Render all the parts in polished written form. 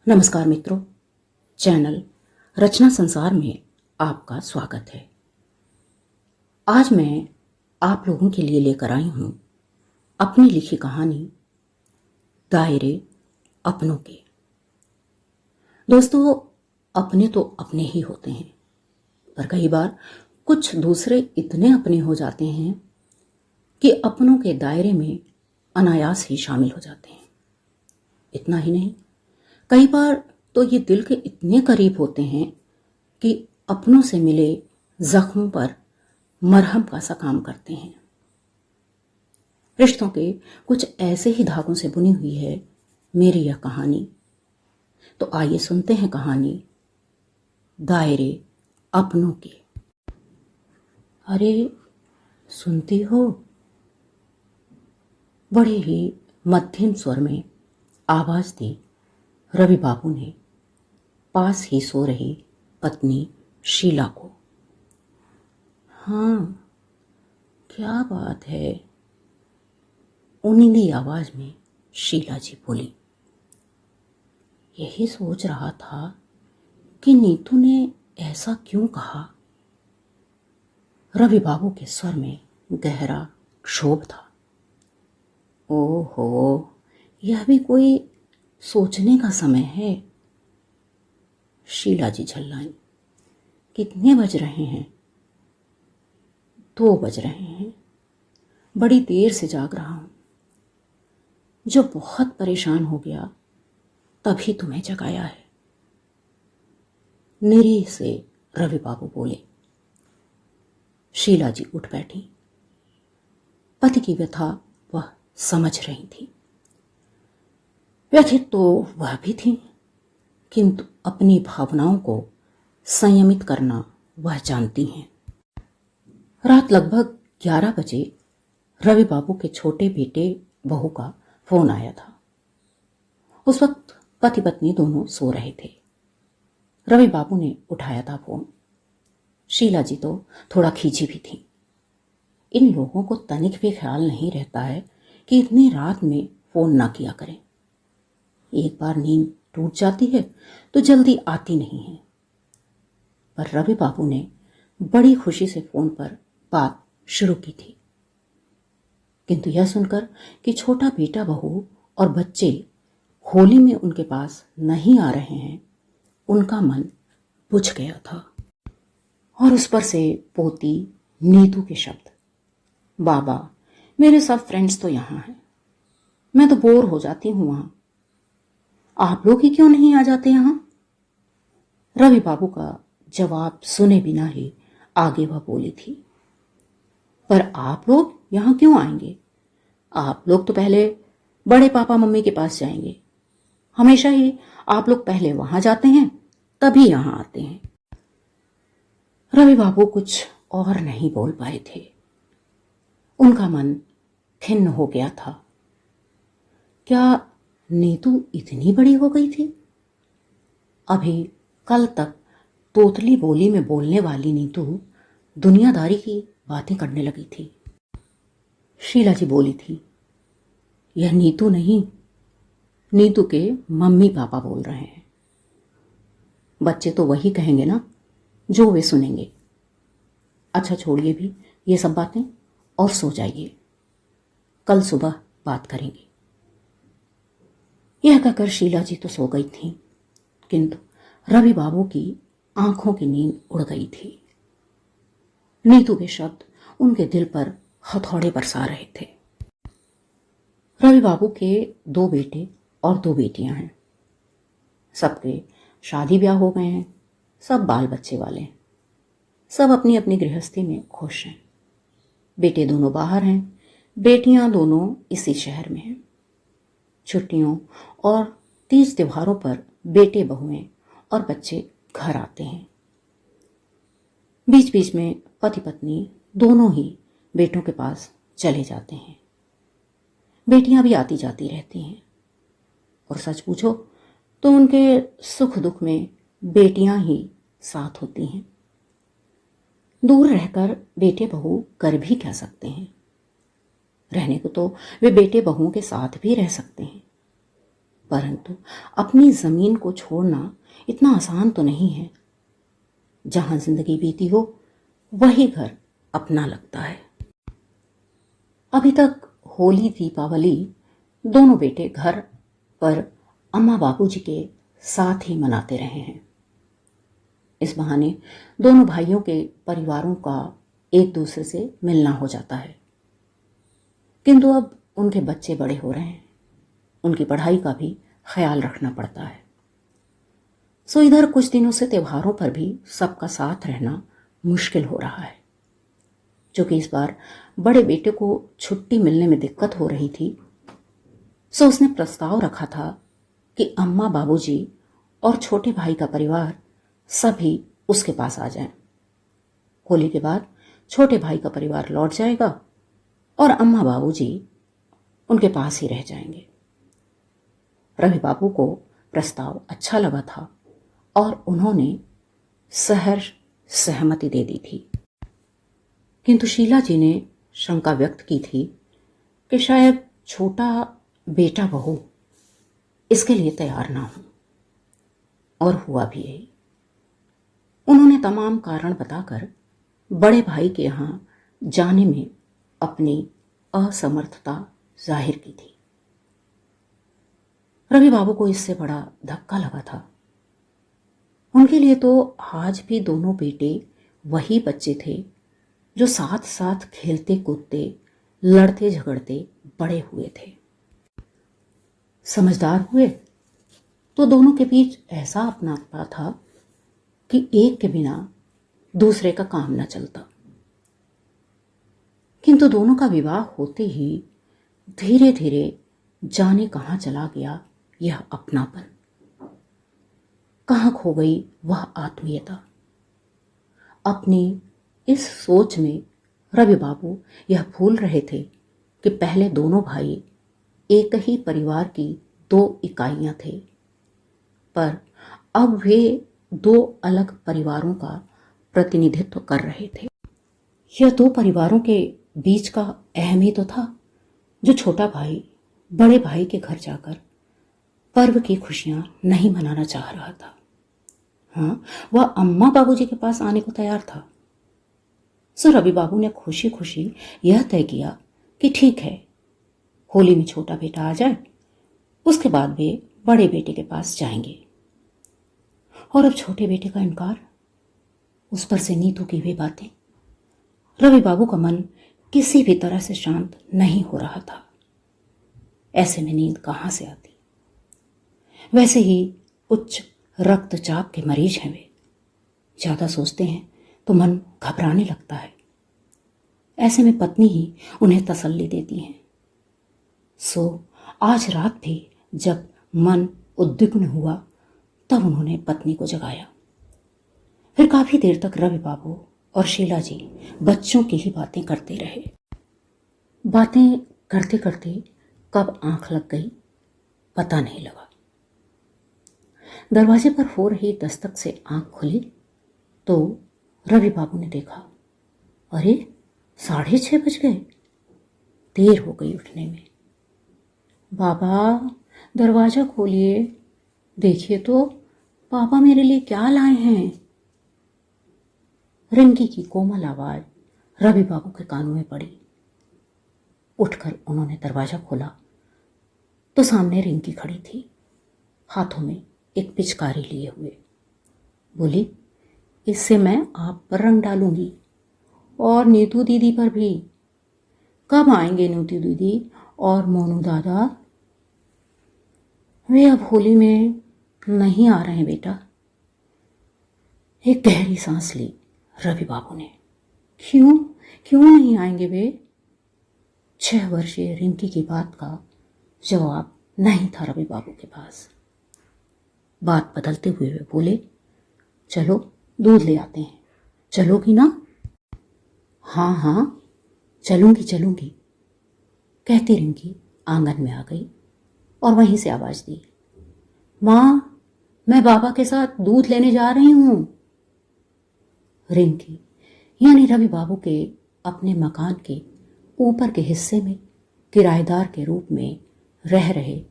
नमस्कार मित्रों, चैनल रचना संसार में आपका स्वागत है। आज मैं आप लोगों के लिए लेकर आई हूं अपनी लिखी कहानी दायरे अपनों के। दोस्तों, अपने तो अपने ही होते हैं, पर कई बार कुछ दूसरे इतने अपने हो जाते हैं कि अपनों के दायरे में अनायास ही शामिल हो जाते हैं। इतना ही नहीं, कई बार तो ये दिल के इतने करीब होते हैं कि अपनों से मिले जख्मों पर मरहम का सा काम करते हैं। रिश्तों के कुछ ऐसे ही धागों से बुनी हुई है मेरी यह कहानी। तो आइए सुनते हैं कहानी दायरे अपनों के। अरे सुनती हो? बड़े ही मध्यम स्वर में आवाज दी रवि बाबू ने पास ही सो रही पत्नी शीला को। हाँ, क्या बात है? ऊनीली आवाज में शीला जी बोली। यही सोच रहा था कि नीतू ने ऐसा क्यों कहा। रवि बाबू के स्वर में गहरा क्षोभ था। ओहो, यह भी कोई सोचने का समय है। शीला जी झल्लाई। कितने बज रहे हैं? 2 बज रहे हैं। बड़ी देर से जाग रहा हूं। जो बहुत परेशान हो गया तभी तुम्हें जगाया है। निरीह से रवि बाबू बोले। शीला जी उठ बैठी। पति की व्यथा वह समझ रही थी। व्यथित तो वह भी थी, किंतु अपनी भावनाओं को संयमित करना वह जानती हैं। रात लगभग 11 बजे रवि बाबू के छोटे बेटे बहू का फोन आया था। उस वक्त पति पत्नी दोनों सो रहे थे। रवि बाबू ने उठाया था फोन। शीला जी तो थोड़ा खींची भी थी। इन लोगों को तनिक भी ख्याल नहीं रहता है कि इतनी रात में फोन ना किया करें। एक बार नींद टूट जाती है तो जल्दी आती नहीं है। पर रवि बाबू ने बड़ी खुशी से फोन पर बात शुरू की थी, किंतु यह सुनकर कि छोटा बेटा बहू और बच्चे होली में उनके पास नहीं आ रहे हैं, उनका मन बुझ गया था। और उस पर से पोती नीतू के शब्द। बाबा, मेरे सब फ्रेंड्स तो यहां हैं, मैं तो बोर हो जाती हूं वहां। आप लोग ही क्यों नहीं आ जाते यहां? रवि बाबू का जवाब सुने बिना ही आगे वह बोली थी। पर आप लोग यहां क्यों आएंगे? आप लोग तो पहले बड़े पापा मम्मी के पास जाएंगे। हमेशा ही आप लोग पहले वहां जाते हैं तभी यहां आते हैं। रवि बाबू कुछ और नहीं बोल पाए थे। उनका मन खिन्न हो गया था। क्या नीतू इतनी बड़ी हो गई थी? अभी कल तक तोतली बोली में बोलने वाली नीतू दुनियादारी की बातें करने लगी थी। शीला जी बोली थी, यह नीतू नहीं, नीतू के मम्मी पापा बोल रहे हैं। बच्चे तो वही कहेंगे ना जो वे सुनेंगे। अच्छा छोड़िए भी ये सब बातें और सो जाइए, कल सुबह बात करेंगे। यह कहकर शीला जी तो सो गई थी, किंतु रवि बाबू की आंखों की नींद उड़ गई थी। नीतू के शब्द उनके दिल पर हथौड़े बरसा रहे थे। रवि बाबू के 2 बेटे और 2 बेटियां हैं। सबके शादी ब्याह हो गए हैं, सब बाल बच्चे वाले हैं, सब अपनी अपनी गृहस्थी में खुश हैं। बेटे दोनों बाहर हैं, बेटियां दोनों इसी शहर में हैं। छुट्टियों और तीज त्योहारों पर बेटे बहुएं और बच्चे घर आते हैं। बीच बीच में पति पत्नी दोनों ही बेटों के पास चले जाते हैं। बेटियां भी आती जाती रहती हैं, और सच पूछो तो उनके सुख दुख में बेटियां ही साथ होती हैं। दूर रहकर बेटे बहू कर भी क्या सकते हैं? रहने को तो वे बेटे बहुओं के साथ भी रह सकते हैं, परंतु अपनी जमीन को छोड़ना इतना आसान तो नहीं है। जहां जिंदगी बीती हो वही घर अपना लगता है। अभी तक होली दीपावली दोनों बेटे घर पर अम्मा बाबूजी के साथ ही मनाते रहे हैं। इस बहाने दोनों भाइयों के परिवारों का एक दूसरे से मिलना हो जाता है। किंतु अब उनके बच्चे बड़े हो रहे हैं, उनकी पढ़ाई का भी ख्याल रखना पड़ता है। सो इधर कुछ दिनों से त्योहारों पर भी सबका साथ रहना मुश्किल हो रहा है। क्योंकि इस बार बड़े बेटे को छुट्टी मिलने में दिक्कत हो रही थी, सो उसने प्रस्ताव रखा था कि अम्मा बाबूजी और छोटे भाई का परिवार सभी उसके पास आ जाएं। होली के बाद छोटे भाई का परिवार लौट जाएगा और अम्मा बाबूजी उनके पास ही रह जाएंगे। रवि बाबू को प्रस्ताव अच्छा लगा था और उन्होंने सहर्ष सहमति दे दी थी। किंतु शीला जी ने शंका व्यक्त की थी कि शायद छोटा बेटा बहू इसके लिए तैयार ना हो, और हुआ भी यही। उन्होंने तमाम कारण बताकर बड़े भाई के यहां जाने में अपनी असमर्थता जाहिर की थी। रवि बाबू को इससे बड़ा धक्का लगा था। उनके लिए तो आज भी दोनों बेटे वही बच्चे थे जो साथ साथ खेलते कूदते लड़ते झगड़ते बड़े हुए थे। समझदार हुए तो दोनों के बीच ऐसा अपनापन था कि एक के बिना दूसरे का काम न चलता। किंतु दोनों का विवाह होते ही धीरे धीरे जाने कहां चला गया यह अपनापन, कहां खो गई वह आत्मीयता। अपनी इस सोच में रवि बाबू यह भूल रहे थे कि पहले दोनों भाई एक ही परिवार की दो इकाइयां थे, पर अब वे दो अलग परिवारों का प्रतिनिधित्व कर रहे थे। यह दो परिवारों के बीच का अहम ही तो था जो छोटा भाई बड़े भाई के घर जाकर पर्व की खुशियां नहीं मनाना चाह रहा था। हाँ, वह अम्मा बाबूजी के पास आने को तैयार था। सो रवि बाबू ने खुशी खुशी यह तय किया कि ठीक है, होली में छोटा बेटा आ जाए, उसके बाद वे बड़े बेटे के पास जाएंगे। और अब छोटे बेटे का इनकार, उस पर से नीतू की वे बातें, रवि बाबू का मन किसी भी तरह से शांत नहीं हो रहा था। ऐसे में नींद कहां से आती। वैसे ही उच्च रक्तचाप के मरीज हैं वे, ज्यादा सोचते हैं तो मन घबराने लगता है। ऐसे में पत्नी ही उन्हें तसल्ली देती है। सो आज रात भी जब मन उद्विग्न हुआ तब उन्होंने पत्नी को जगाया। फिर काफी देर तक रवि बाबू और शीला जी बच्चों की ही बातें करते रहे। बातें करते करते कब आंख लग गई पता नहीं लगा। दरवाजे पर हो रही दस्तक से आंख खुली तो रवि बाबू ने देखा, अरे 6:30 बज गए, देर हो गई उठने में। बाबा दरवाजा खोलिए, देखिए तो पापा मेरे लिए क्या लाए हैं। रिंकी की कोमल आवाज रवि बाबू के कानों में पड़ी। उठकर उन्होंने दरवाजा खोला तो सामने रिंकी खड़ी थी, हाथों में एक पिचकारी लिए हुए। बोली, इससे मैं आप पर रंग डालूंगी और नीतू दीदी पर भी। कब आएंगे नीतू दीदी और मोनू दादा? वे अब होली में नहीं आ रहे हैं बेटा। एक गहरी सांस ली रवि बाबू ने। क्यों क्यों नहीं आएंगे वे? 6 वर्षीय रिंकी की बात का जवाब नहीं था रवि बाबू के पास। बात बदलते हुए वे बोले, चलो दूध ले आते हैं, चलोगी ना? हाँ हाँ चलूंगी चलूंगी, कहती रिंकी आंगन में आ गई और वहीं से आवाज दी, माँ मैं बाबा के साथ दूध लेने जा रही हूं। रिंकी यानी रवि बाबू के अपने मकान के ऊपर के हिस्से में किराएदार के रूप में रह रहे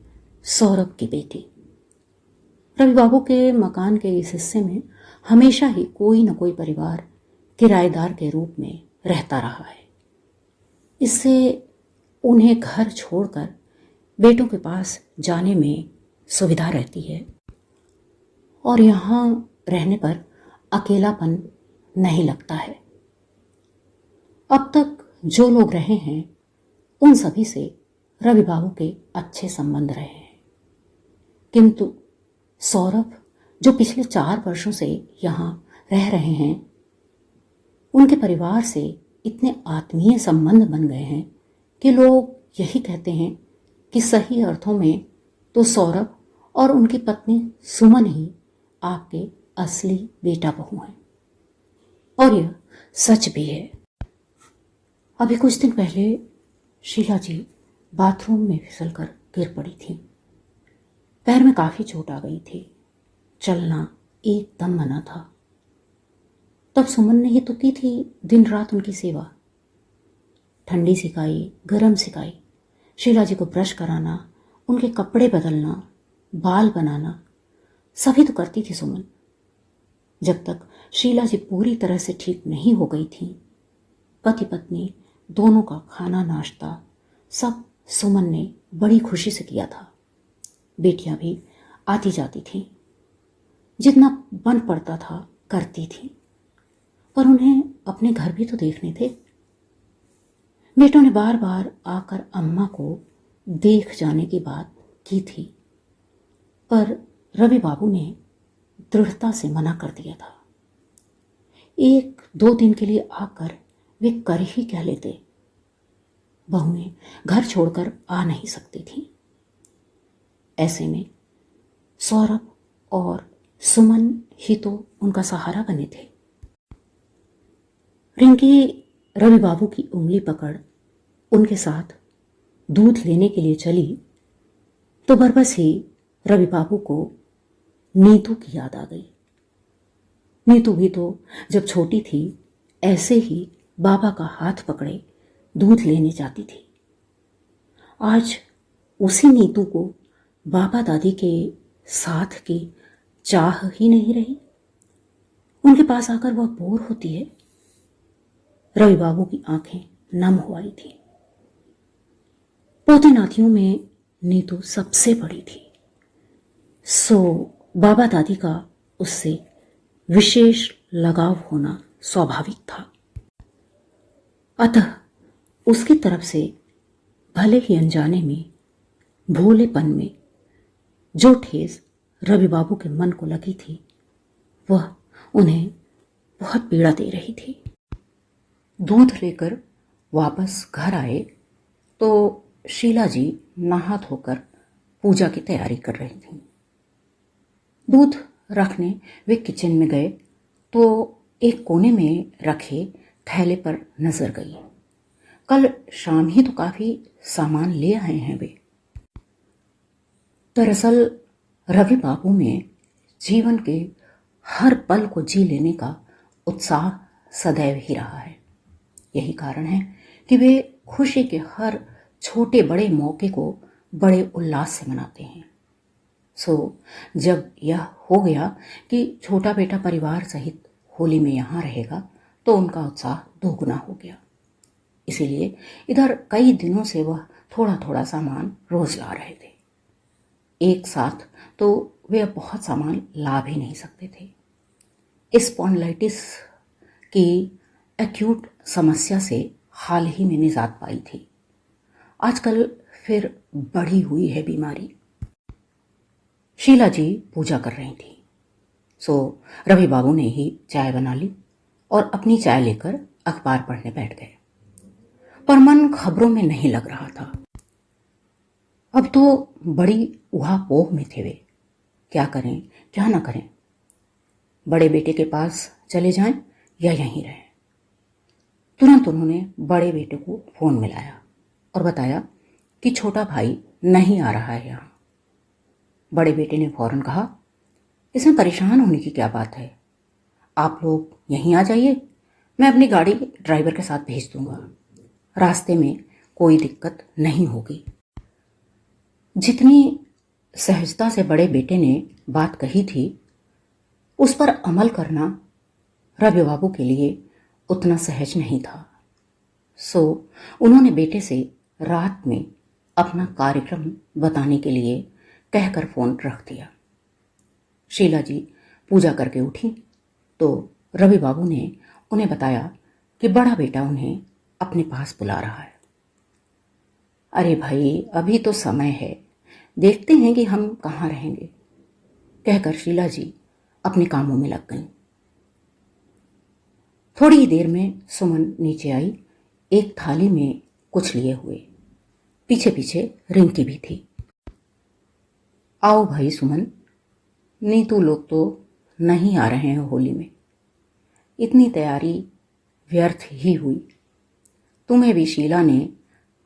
सौरभ की बेटी। रवि बाबू के मकान के इस हिस्से में हमेशा ही कोई न कोई परिवार किराएदार के रूप में रहता रहा है। इससे उन्हें घर छोड़कर बेटों के पास जाने में सुविधा रहती है और यहाँ रहने पर अकेलापन नहीं लगता है। अब तक जो लोग रहे हैं उन सभी से रवि बाबू के अच्छे संबंध रहे हैं, किंतु सौरभ जो पिछले 4 वर्षों से यहाँ रह रहे हैं, उनके परिवार से इतने आत्मीय संबंध बन गए हैं कि लोग यही कहते हैं कि सही अर्थों में तो सौरभ और उनकी पत्नी सुमन ही आपके असली बेटा बहू हैं। और यह सच भी है। अभी कुछ दिन पहले शीला जी बाथरूम में फिसलकर गिर पड़ी थी। पैर में काफी चोट आ गई थी, चलना एकदम मना था। तब सुमन ने ही तो की थी दिन रात उनकी सेवा। ठंडी सिकाई, गरम सिकाई, शीला जी को ब्रश कराना, उनके कपड़े बदलना, बाल बनाना, सभी तो करती थी सुमन। जब तक शीला जी पूरी तरह से ठीक नहीं हो गई थी, पति पत्नी दोनों का खाना नाश्ता सब सुमन ने बड़ी खुशी से किया था। बेटियां भी आती जाती थीं, जितना बन पड़ता था करती थी, पर उन्हें अपने घर भी तो देखने थे। बेटों ने बार बार आकर अम्मा को देख जाने की बात की थी, पर रवि बाबू ने दृढ़ता से मना कर दिया था। 1-2 दिन के लिए आकर वे कर ही क्या लेते। बहुएं घर छोड़कर आ नहीं सकती थीं। ऐसे में सौरभ और सुमन ही तो उनका सहारा बने थे। रिंकी रवि बाबू की उंगली पकड़ उनके साथ दूध लेने के लिए चली तो बरबस ही रवि बाबू को नीतू की याद आ गई। नीतू भी तो जब छोटी थी ऐसे ही बाबा का हाथ पकड़े दूध लेने जाती थी। आज उसी नीतू को बाबा दादी के साथ की चाह ही नहीं रही। उनके पास आकर वह बोर होती है। रवि बाबू की आंखें नम हो आई थी। पोती नातियों में नीतू सबसे बड़ी थी, सो बाबा दादी का उससे विशेष लगाव होना स्वाभाविक था। अतः उसकी तरफ से भले ही अनजाने में, भोलेपन में जो ठेस रवि बाबू के मन को लगी थी, वह उन्हें बहुत पीड़ा दे रही थी। दूध लेकर वापस घर आए तो शीला जी नहा धोकर पूजा की तैयारी कर रही थीं। दूध रखने वे किचन में गए तो एक कोने में रखे थैले पर नजर गई। कल शाम ही तो काफी सामान ले आए हैं वे। दरअसल रवि बाबू में जीवन के हर पल को जी लेने का उत्साह सदैव ही रहा है। यही कारण है कि वे खुशी के हर छोटे बड़े मौके को बड़े उल्लास से मनाते हैं। सो जब यह हो गया कि छोटा बेटा परिवार सहित होली में यहाँ रहेगा तो उनका उत्साह दोगुना हो गया। इसीलिए इधर कई दिनों से वह थोड़ा थोड़ा सामान रोज ला रहे थे। एक साथ तो वे बहुत सामान ला भी नहीं सकते थे। स्पॉन्डिलाइटिस की एक्यूट समस्या से हाल ही में निजात पाई थी। आजकल फिर बढ़ी हुई है बीमारी। शीला जी पूजा कर रही थी, सो रवि बाबू ने ही चाय बना ली और अपनी चाय लेकर अखबार पढ़ने बैठ गए। पर मन खबरों में नहीं लग रहा था। अब तो बड़ी उहापोह में थे वे। क्या करें क्या ना करें, बड़े बेटे के पास चले जाएं या यहीं रहें। तुरंत उन्होंने बड़े बेटे को फोन मिलाया और बताया कि छोटा भाई नहीं आ रहा है यहाँ। बड़े बेटे ने फौरन कहा, इसमें परेशान होने की क्या बात है, आप लोग यहीं आ जाइए, मैं अपनी गाड़ी ड्राइवर के साथ भेज दूंगा, रास्ते में कोई दिक्कत नहीं होगी। जितनी सहजता से बड़े बेटे ने बात कही थी, उस पर अमल करना रवि बाबू के लिए उतना सहज नहीं था। सो उन्होंने बेटे से रात में अपना कार्यक्रम बताने के लिए कहकर फोन रख दिया। शीला जी पूजा करके उठी तो रवि बाबू ने उन्हें बताया कि बड़ा बेटा उन्हें अपने पास बुला रहा है। अरे भाई, अभी तो समय है, देखते हैं कि हम कहाँ रहेंगे, कहकर शीला जी अपने कामों में लग गईं। थोड़ी ही देर में सुमन नीचे आई, एक थाली में कुछ लिए हुए। पीछे पीछे रिंकी भी थी। आओ भाई सुमन, नीतू लोग तो नहीं आ रहे हैं होली में, इतनी तैयारी व्यर्थ ही हुई। तुम्हें भी शीला ने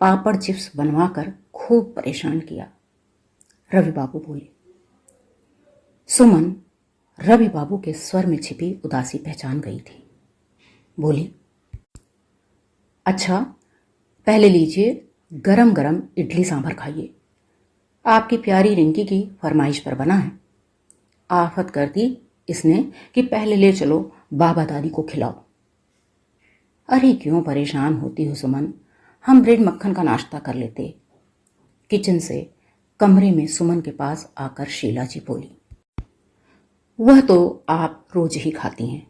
पापड़ चिप्स बनवाकर खूब परेशान किया, रवि बाबू बोले। सुमन रवि बाबू के स्वर में छिपी उदासी पहचान गई थी। बोली, अच्छा पहले लीजिए गरम गरम इडली सांभर खाइए, आपकी प्यारी रिंकी की फरमाइश पर बना है। आफत कर दी इसने कि पहले ले चलो बाबा दादी को खिलाओ। अरे क्यों परेशान होती हो सुमन, हम ब्रेड मक्खन का नाश्ता कर लेते। किचन से कमरे में सुमन के पास आकर शीला जी बोली, वह तो आप रोज ही खाती हैं,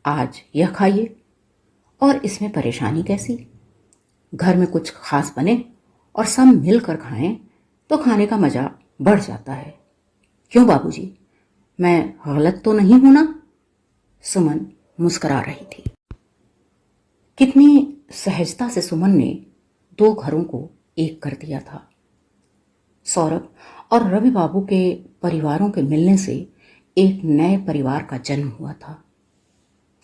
आज यह खाइए। और इसमें परेशानी कैसी? घर में कुछ खास बने और सब मिलकर खाएं तो खाने का मजा बढ़ जाता है। क्यों बाबूजी, मैं गलत तो नहीं हूं ना? सुमन मुस्कुरा रही थी। कितनी सहजता से सुमन ने दो घरों को एक कर दिया था। सौरभ और रवि बाबू के परिवारों के मिलने से एक नए परिवार का जन्म हुआ था।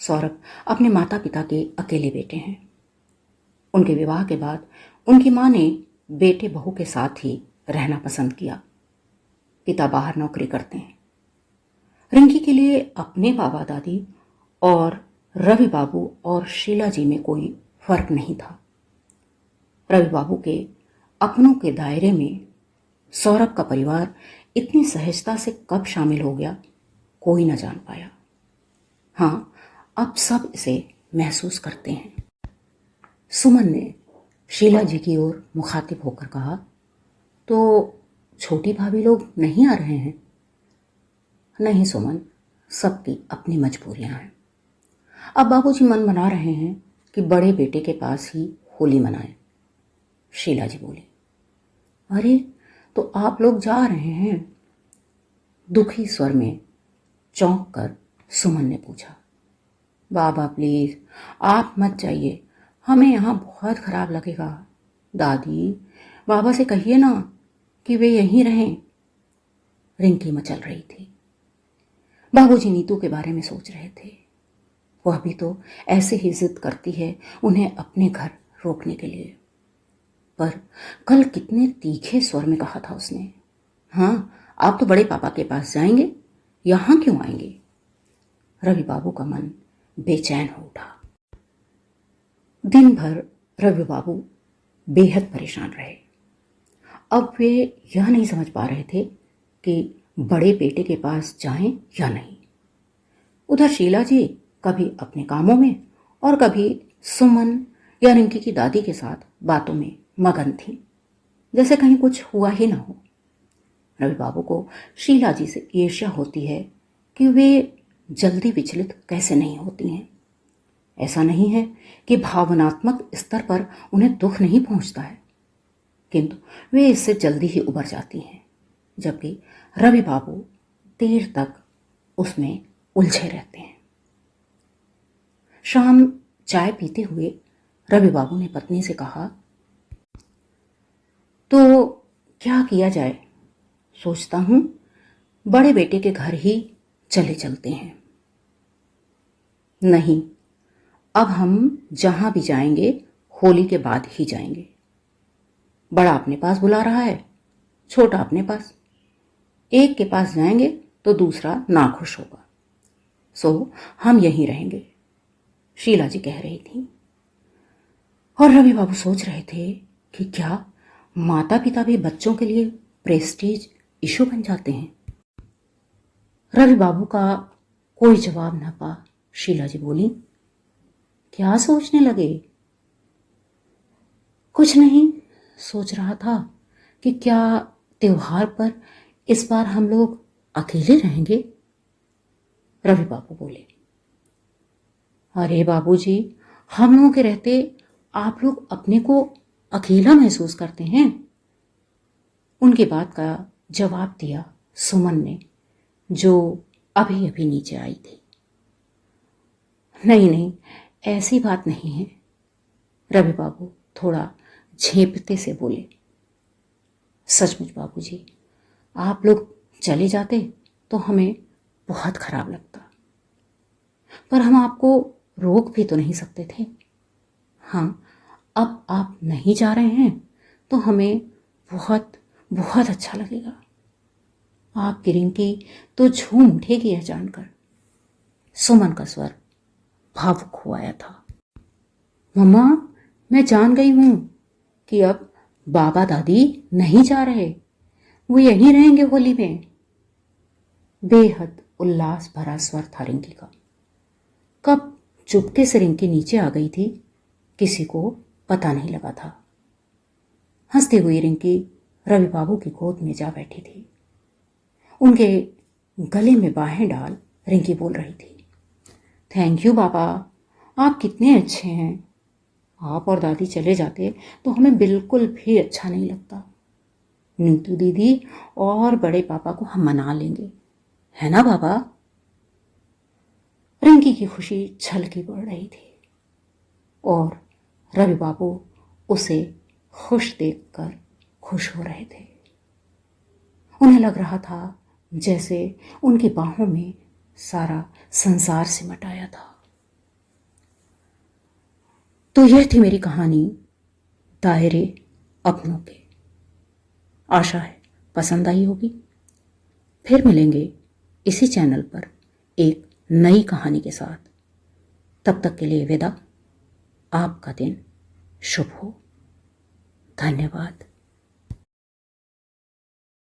सौरभ अपने माता पिता के अकेले बेटे हैं। उनके विवाह के बाद उनकी मां ने बेटे बहू के साथ ही रहना पसंद किया। पिता बाहर नौकरी करते हैं। रिंकी के लिए अपने बाबा दादी और रवि बाबू और शीला जी में कोई फर्क नहीं था। रवि बाबू के अपनों के दायरे में सौरभ का परिवार इतनी सहजता से कब शामिल हो गया, कोई न जान पाया। हाँ, अब सब इसे महसूस करते हैं। सुमन ने शीला जी की ओर मुखातिब होकर कहा, तो छोटी भाभी लोग नहीं आ रहे हैं? नहीं सुमन, सबकी अपनी मजबूरियां हैं। अब बाबूजी मन बना रहे हैं कि बड़े बेटे के पास ही होली मनाएं। शीला जी बोली, अरे तो आप लोग जा रहे हैं? दुखी स्वर में चौंक कर सुमन ने पूछा। बाबा प्लीज आप मत जाइए, हमें यहाँ बहुत खराब लगेगा। दादी बाबा से कहिए ना कि वे यहीं रहें। रिंकी मचल रही थी। बाबूजी नीतू के बारे में सोच रहे थे। वह भी तो ऐसे ही जिद करती है उन्हें अपने घर रोकने के लिए। पर कल कितने तीखे स्वर में कहा था उसने, हाँ आप तो बड़े पापा के पास जाएंगे, यहां क्यों आएंगे? रवि बाबू का मन बेचैन हो उठा। दिन भर रवि बाबू बेहद परेशान रहे। अब वे यह नहीं समझ पा रहे थे कि बड़े बेटे के पास जाएं या नहीं। उधर शीला जी कभी अपने कामों में और कभी सुमन या रिंकी की दादी के साथ बातों में मगन थी, जैसे कहीं कुछ हुआ ही ना हो। रवि बाबू को शीला जी से ईर्ष्या होती है कि वे जल्दी विचलित कैसे नहीं होती हैं। ऐसा नहीं है कि भावनात्मक स्तर पर उन्हें दुख नहीं पहुंचता है, किंतु वे इससे जल्दी ही उबर जाती हैं, जबकि रवि बाबू देर तक उसमें उलझे रहते हैं। शाम चाय पीते हुए रवि बाबू ने पत्नी से कहा, तो क्या किया जाए? सोचता हूं बड़े बेटे के घर ही चले चलते हैं। नहीं, अब हम जहां भी जाएंगे होली के बाद ही जाएंगे। बड़ा अपने पास बुला रहा है, छोटा अपने पास। एक के पास जाएंगे तो दूसरा नाखुश होगा, सो हम यहीं रहेंगे, शीला जी कह रही थी। और रवि बाबू सोच रहे थे कि क्या माता पिता भी बच्चों के लिए प्रेस्टीज इशू बन जाते हैं। रवि बाबू का कोई जवाब न पा शीला जी बोली, क्या सोचने लगे? कुछ नहीं, सोच रहा था कि क्या त्योहार पर इस बार हम लोग अकेले रहेंगे? रवि बाबू बोले, अरे बाबूजी, हम लोगों के रहते आप लोग अपने को अकेला महसूस करते हैं? उनकी बात का जवाब दिया सुमन ने, जो अभी अभी नीचे आई थी। नहीं नहीं, ऐसी बात नहीं है, रवि बाबू थोड़ा झेपते से बोले। सचमुच बाबूजी, आप लोग चले जाते तो हमें बहुत खराब लगता, पर हम आपको रोक भी तो नहीं सकते थे। हाँ, अब आप नहीं जा रहे हैं तो हमें बहुत बहुत अच्छा लगेगा। आपकी रिंकी तो झूम उठेगी यह जानकर। सुमन का स्वर भावुक हो आया था। मम्मा, मैं जान गई हूं कि अब बाबा दादी नहीं जा रहे, वो यहीं रहेंगे होली में। बेहद उल्लास भरा स्वर था रिंकी का। कब चुपके से रिंकी नीचे आ गई थी, किसी को पता नहीं लगा था। हंसती हुई रिंकी रवि बाबू की गोद में जा बैठी थी। उनके गले में बाहें डाल रिंकी बोल रही थी, थैंक यू बाबा, आप कितने अच्छे हैं। आप और दादी चले जाते तो हमें बिल्कुल भी अच्छा नहीं लगता। नीतू दीदी और बड़े पापा को हम मना लेंगे, है ना बाबा? रिंकी की खुशी छलकी पड़ रही थी और रवि बाबू उसे खुश देखकर खुश हो रहे थे। उन्हें लग रहा था जैसे उनकी बाहों में सारा संसार सिमट आया था। तो यह थी मेरी कहानी, दायरे अपनों के। आशा है पसंद आई होगी। फिर मिलेंगे इसी चैनल पर एक नई कहानी के साथ। तब तक के लिए विदा। आपका दिन शुभ हो। धन्यवाद।